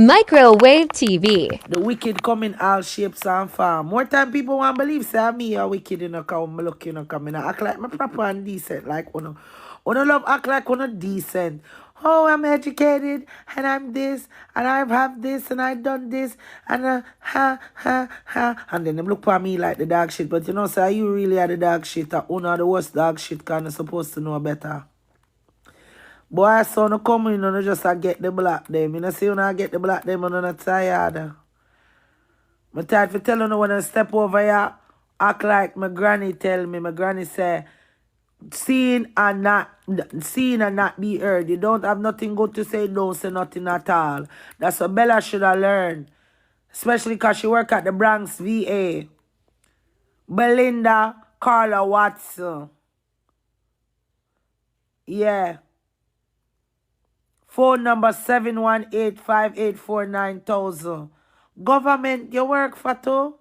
Microwave TV. The wicked come in all shapes and form. More time people want to believe say me are wicked in a come look in a come in. Act like my proper and decent. Like uno love act like uno decent. Oh, I'm educated and I'm this and I have this and I done this and ha ha ha, and then them look for me like the dog shit. But you know, say you really are the dog shit. Or uno the worst dog shit kind of supposed to know better. Boy, so no come in and just get the black them. You know, see when I get the black them and I'm not tired. I'm tired for telling you when I step over here, act like my granny tell me. My granny say, seen and not be heard. You don't have nothing good to say, don't say nothing at all. That's what Bella should have learned. Especially because she work at the Bronx VA. Belinda Carla Watson. Yeah. Phone number 718-584-9000. Government, you work for too?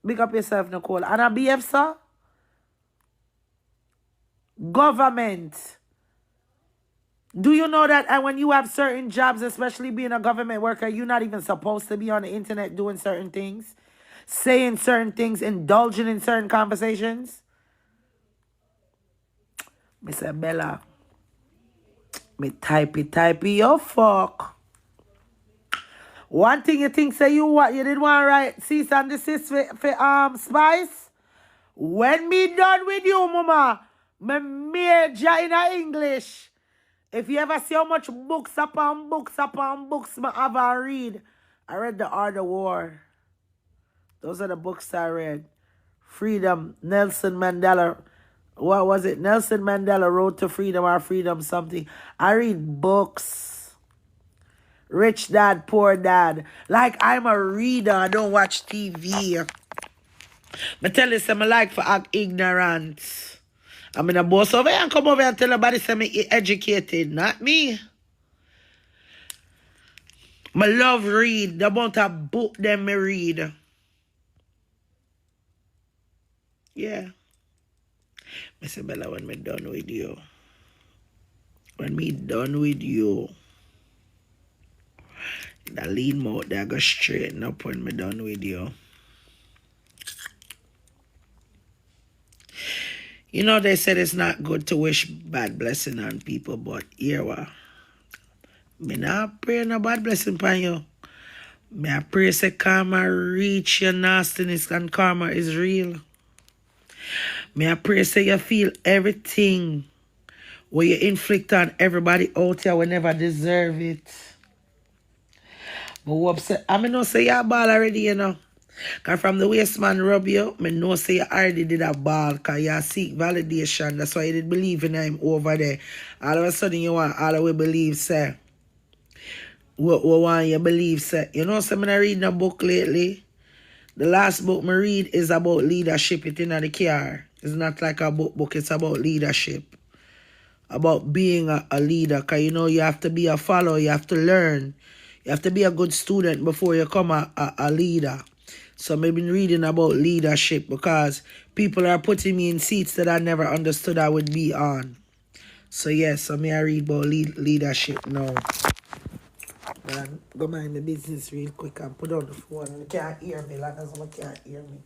Big up yourself, Nicole. And a BF, sir? Government. Do you know that and when you have certain jobs, especially being a government worker, you're not even supposed to be on the internet doing certain things? Saying certain things, indulging in certain conversations? Mr. Bella. Me typey, yo fuck. One thing you think say you what you didn't want to write cease and desist for Spice? When me done with you, mama, me major in English. If you ever see how much books upon books me have a read. I read The Art of War. Those are the books I read. Freedom, Nelson Mandela. What was it? Nelson Mandela Road to Freedom or Freedom something. I read books. Rich Dad, Poor Dad. Like I'm a reader. I don't watch TV. I tell you some like for act ignorant. I'm in a boss over here and come over and tell everybody say me educated. Not me. I love read. The amount of book them me read. Yeah. Mr. Bella, when me done with you. When me done with you. The lean mouth there go straighten up when me done with you. You know they said it's not good to wish bad blessing on people, but here what? Me not pray no bad blessing upon you. Me I pray say karma reach your nastiness and karma is real. Me I pray say you feel everything where you inflict on everybody out here will never deserve it. But who upset? I mean, no say you're a ball already, you know. Because from the waist man rub you, I know say you already did a ball because you seek validation. That's why you did believe in him over there. All of a sudden you want all the way believe, say. What want you believe, say. You know, so I'm reading a book lately. The last book I read is about leadership. It's in the car. It's not like a book. It's about leadership. About being a leader. Because, you know, you have to be a follower. You have to learn. You have to be a good student before you become a leader. So I've been reading about leadership because people are putting me in seats that I never understood I would be on. So yes, so I read about leadership now. Man, go mind the business real quick and put on the phone. You can't hear me, like as you can't hear me.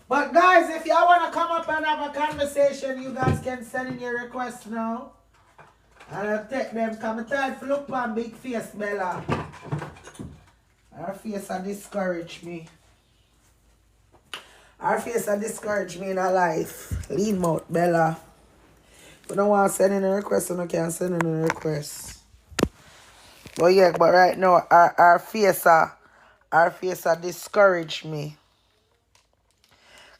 But guys, if y'all want to come up and have a conversation, you guys can send in your requests now. And I'll take them. Come and try to look on big face, Bella. Her face will discourage me. Her face will discourage me in her life. Lean mouth, Bella. If you don't want to send in a request, you can send in a request. But yeah, but right now, our face will discourage me.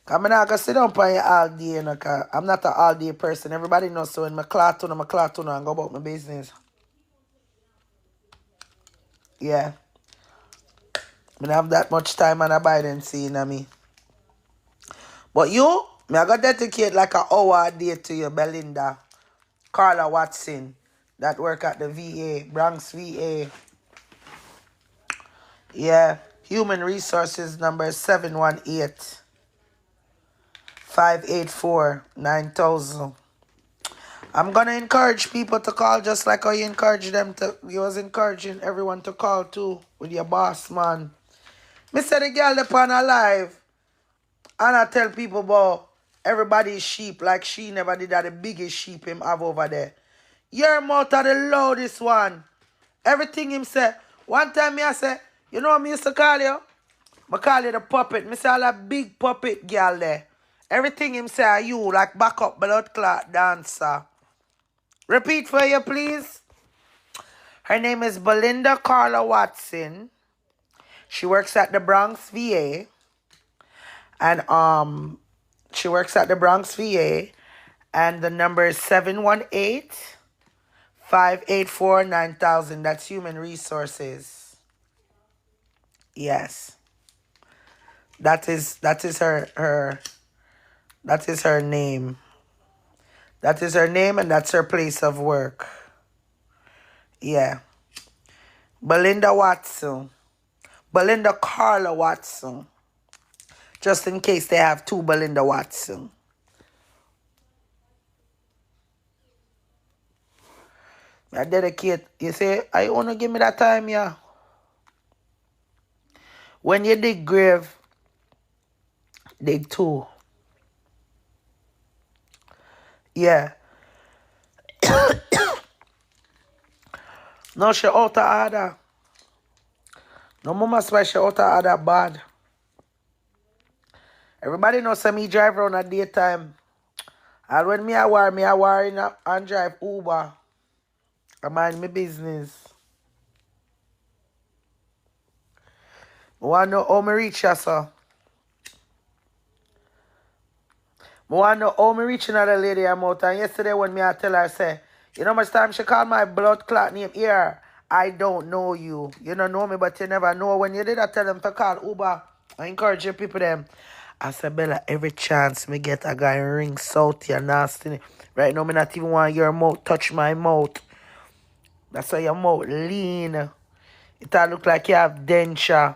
I'm not going to sit down on you all day, you know, cause I'm not an all-day person. Everybody knows, so in my cloth and go about my business. Yeah. I don't have that much time and abide seeing me. But you, I got to dedicate like an hour a day to you, Belinda. Carla Watson, that work at the VA, Bronx VA. Yeah. Human Resources number 718-584-9000. I'm gonna encourage people to call just like how you encourage them to. You was encouraging everyone to call too with your boss, man. Me say the girl upon her live, and I tell people about everybody's sheep like she never did that. The biggest sheep him have over there. Your mouth are the loudest one. Everything him say. One time me I say, you know what me used to call you? I call you the puppet. Me say all that big puppet girl there. Everything him say are you like backup blood clot dancer. Repeat for you, please. Her name is Belinda Carla Watson. She works at the Bronx VA. And she works at the Bronx VA. And the number is 718-584-9000. That's Human Resources. Yes. That is her that is her name. That is her name and that's her place of work. Yeah. Belinda Watson. Belinda Carla Watson. Just in case they have two Belinda Watson. I dedicate. You say, I wanna give me that time, yeah. When you dig grave, dig two. Yeah. No, she out of order. No mama swear she out of order bad. Everybody knows me drive around at daytime. And when me I war in and drive Uber. I mind my business. I want to know how me reach her, sir. I want to know how me reach another lady I'm out. And yesterday when me I tell her, say, you know how much time she called my blood clot name here? I don't know you. You don't know me, but you never know. When you did I tell them to call Uber. I encourage you people them. I said, Bella, every chance me get a guy ring south here nasty. Right now, me not even want your mouth touch my mouth. That's why your mouth lean. It all look like you have denture.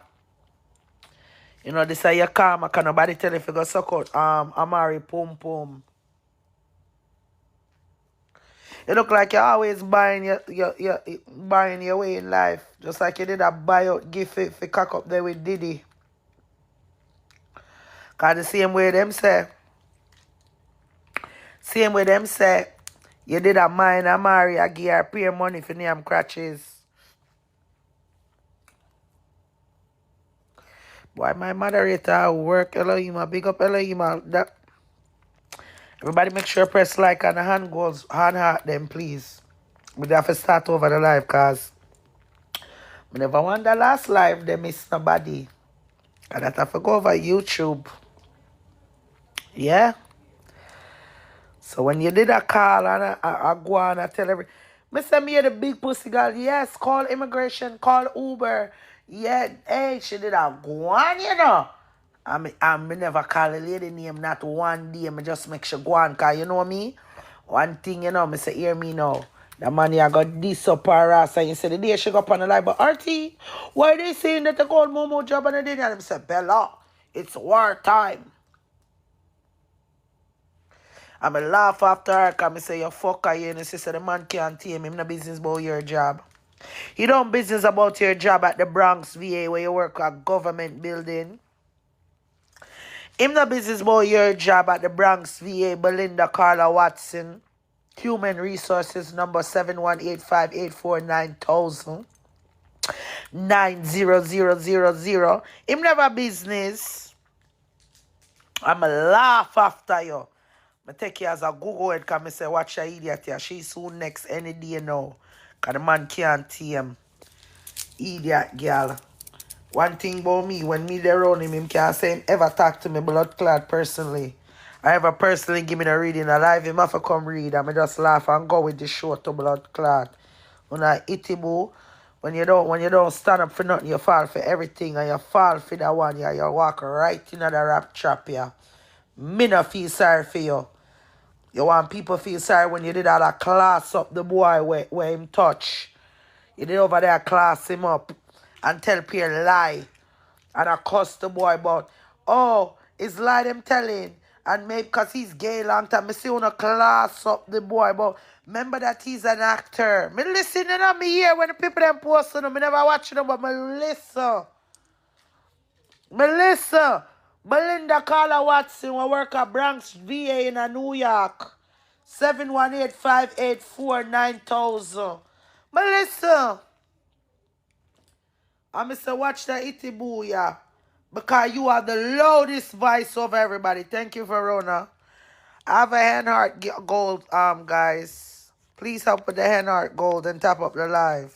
You know, this is your karma. Can nobody tell if you go suck out Amari Pum Pum. You look like you're always buying your way in life. Just like you did a buy out gift for cock up there with Diddy. Cause the same way them say, you did a mine Amari, I give her pay money for name crutches. Why my moderator work Elohim, big up Elohim. That everybody make sure press like and the hand heart them please. We have to start over the live cause I never want the last live they miss nobody. And that have to go over YouTube. Yeah. So when you did a call and I go on and tell me say me the big pussy girl, yes, call immigration, call Uber. Yeah, hey, she did a go on, you know. I never call a lady name, not one day. I just make sure go on, cause you know me. One thing, you know, me say, hear me now. The man here got this up her ass, and you say the day she go up on the live, but RT, why they saying that they call Momo job on the day? And I say, Bella, it's war time. I'm a laugh after her, cause I say, you fucker, you know, she say the man can't tame him, no business about your job. You don't business about your job at the Bronx VA where you work at government building. Him no business about your job at the Bronx VA, Belinda Carla Watson. Human Resources number 718-584-9000. 90000. Him never business. I'm a laugh after you. I take you as a Google it because I say watch your idiot here. She's soon next any day now. Because the man can't tame. Idiot girl. One thing about me, when me there around him can't say him ever talk to me blood clot personally. I ever personally give me the reading alive, him have to come read and I just laugh and go with the show to blood clot. When I hit him, when you don't stand up for nothing, you fall for everything and you fall for that one, yeah, you walk right into the rap trap, yeah. Me no feel sorry for you. You want people feel sorry when you did all that class up the boy where him touch. You did over there class him up and tell Pierre lie. And I cuss the boy about, oh, it's lie them telling. And maybe because he's gay long time, I see wanna class up the boy, but remember that he's an actor. Me listen to me here when the people them post on me never watch them, but me listen. Melissa, Belinda Carla Watson, we work at Bronx VA in New York. 718-584-9000. Melissa, I'm Mr. Watch the Itty Booyah. Because you are the loudest voice of everybody. Thank you, Verona. I have a hand heart gold, guys. Please help with the hand heart gold and top up the live.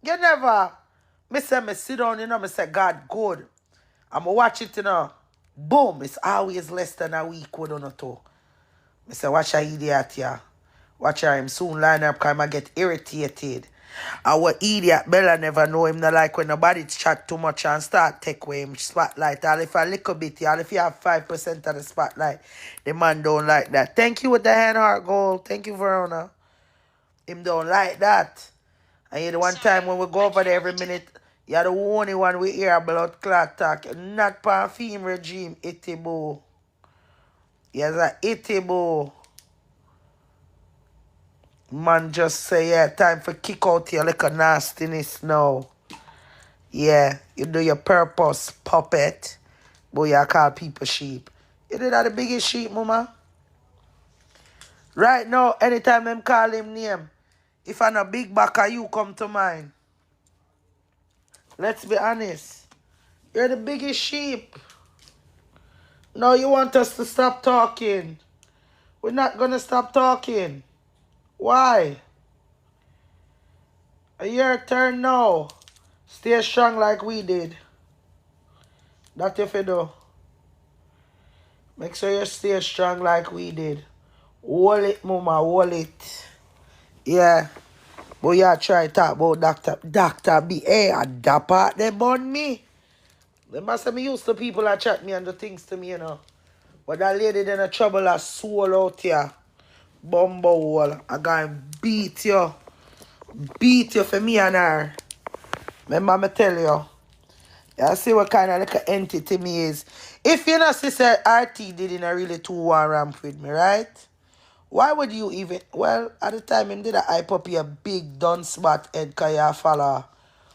You never. Me sit down, me say, God, good. I'm going to watch it, Boom, it's always less than a week with on two. Me say, watch a idiot, yeah. Watch her, him soon line up because I get irritated. Our idiot Bella never know him, not like when nobody chat too much and start take away him spotlight. All if a little bit, all if you have 5% of the spotlight, the man don't like that. Thank you with the hand heart goal. Thank you, Verona. Him don't like that. And you the one time when we go over there every minute, you're the only one we hear blood clot talk. Not perfume regime, Itibo. Yes, a Itibo. Man just say, yeah, time for kick out your little nastiness now. Yeah, you do your purpose, puppet. Boy, you call people sheep. You do that the biggest sheep, mama? Right now, anytime them call him name, if I'm a big backer, you come to mind. Let's be honest. You're the biggest sheep. No, you want us to stop talking. We're not going to stop talking. Why? Your turn now. Stay strong like we did. That if you do. Make sure you stay strong like we did. Hold it, mama, hold it. Yeah. But you try to talk about Dr. B. Hey, that part they burn me. They must have me used to people that chat me and do things to me, But that lady then a trouble a soul out here. Bumble. I gonna beat you. Beat you for me and her. Remember me tell you. You see what kind of like entity me is. If you know sister RT didn't really too war ramp with me, right? Why would you even... Well, at the time, him did a hype up your big dun spot head because you follow.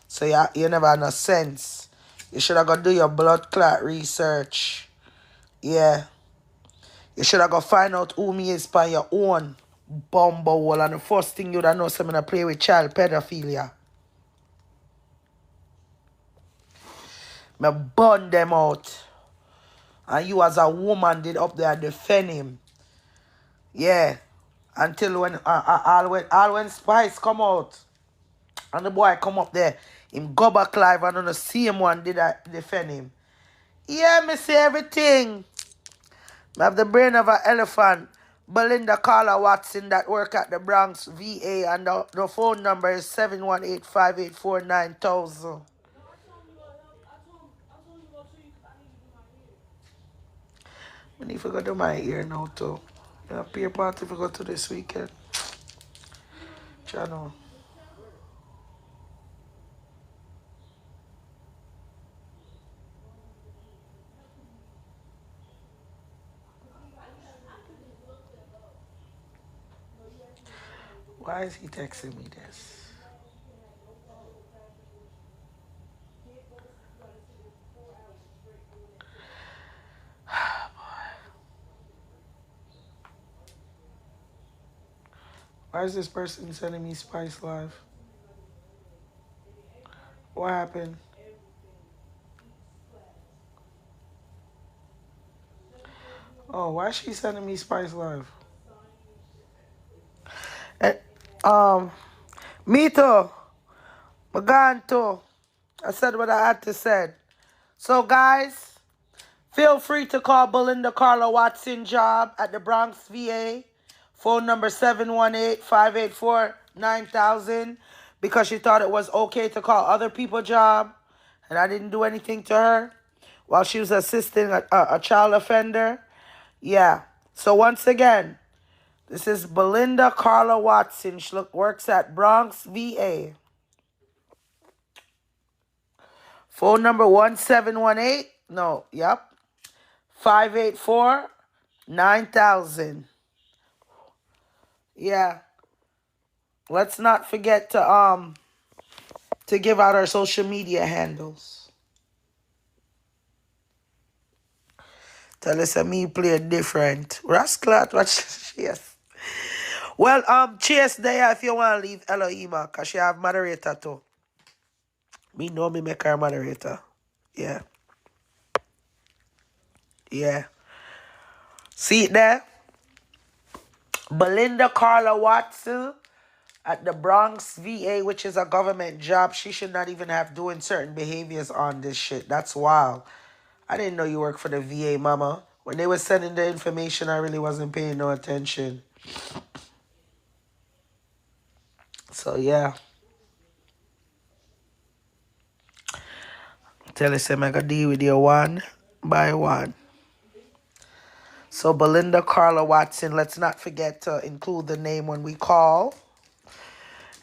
So you never had no sense. You should have got do your blood clot research. Yeah. You should have got find out who me is by your own bumble. And the first thing you'd have know is I'm going to play with child pedophilia. Me burn them out. And you as a woman did up there defend him. Yeah. Until when all when Spice come out. And the boy come up there. Him go back live and on the same one did I defend him. Yeah, me see everything. I have the brain of an elephant. Belinda Carla Watson that work at the Bronx VA and the phone number is 718-584-9000. I need to go to my ear now too. Yeah, peer party if I go to this weekend. Channel. Why is he texting me this? Why is this person sending me Spice Live? What happened? Oh, why is she sending me Spice Live? Me too. Maganto. I said what I had to say. So guys, feel free to call Belinda Carla Watson job at the Bronx VA. Phone number 718-584-9000 because she thought it was okay to call other people job. And I didn't do anything to her while she was assisting a child offender. Yeah. So once again, this is Belinda Carla Watson. She works at Bronx VA. Phone number 1718. No, yep. 584-9000. Yeah. Let's not forget to give out our social media handles. Tell us me play different. Rasclat, watch. Yes. Well, cheers there if you want to leave Elohima, cause she have moderator too. Me know me make her moderator. Yeah. Yeah. See it there? Belinda Carla Watson at the Bronx VA, which is a government job. She should not even have doing certain behaviors on this shit. That's wild. I didn't know you work for the VA, mama. When they were sending the information, I really wasn't paying no attention. So, yeah. Tell us I'm going to deal with you one by one. So, Belinda Carla Watson, let's not forget to include the name when we call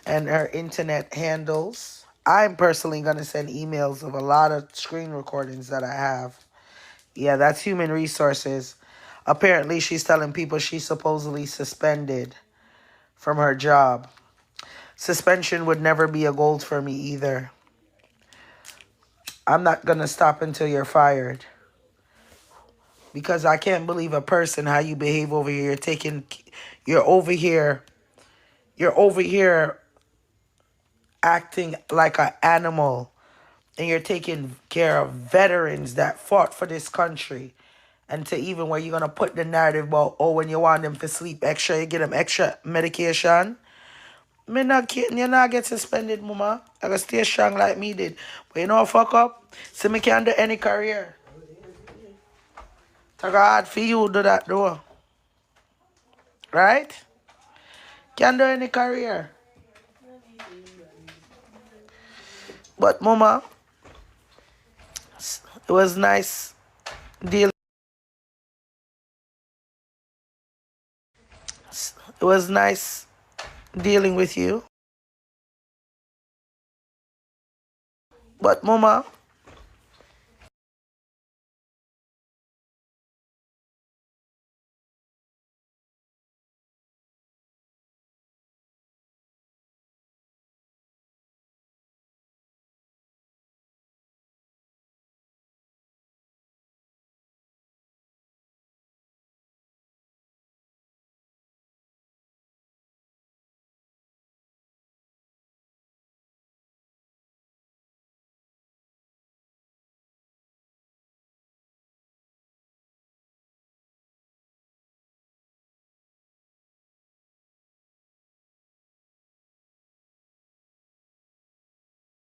and her internet handles. I'm personally going to send emails of a lot of screen recordings that I have. Yeah, that's human resources. Apparently, she's telling people she's supposedly suspended from her job. Suspension would never be a goal for me either. I'm not going to stop until you're fired. Because I can't believe a person, how you behave over here. You're over here acting like an animal. And you're taking care of veterans that fought for this country. And to even where you're going to put the narrative about, oh, when you want them to sleep extra, you get them extra medication. You're not get suspended, mama. I gotta stay strong like me did. But you know what, fuck up? See, me can't do any career. It's hard for you to do that, though. Right? Can't do any career. But, mama, it was nice dealing. It was nice dealing with you. But, mama,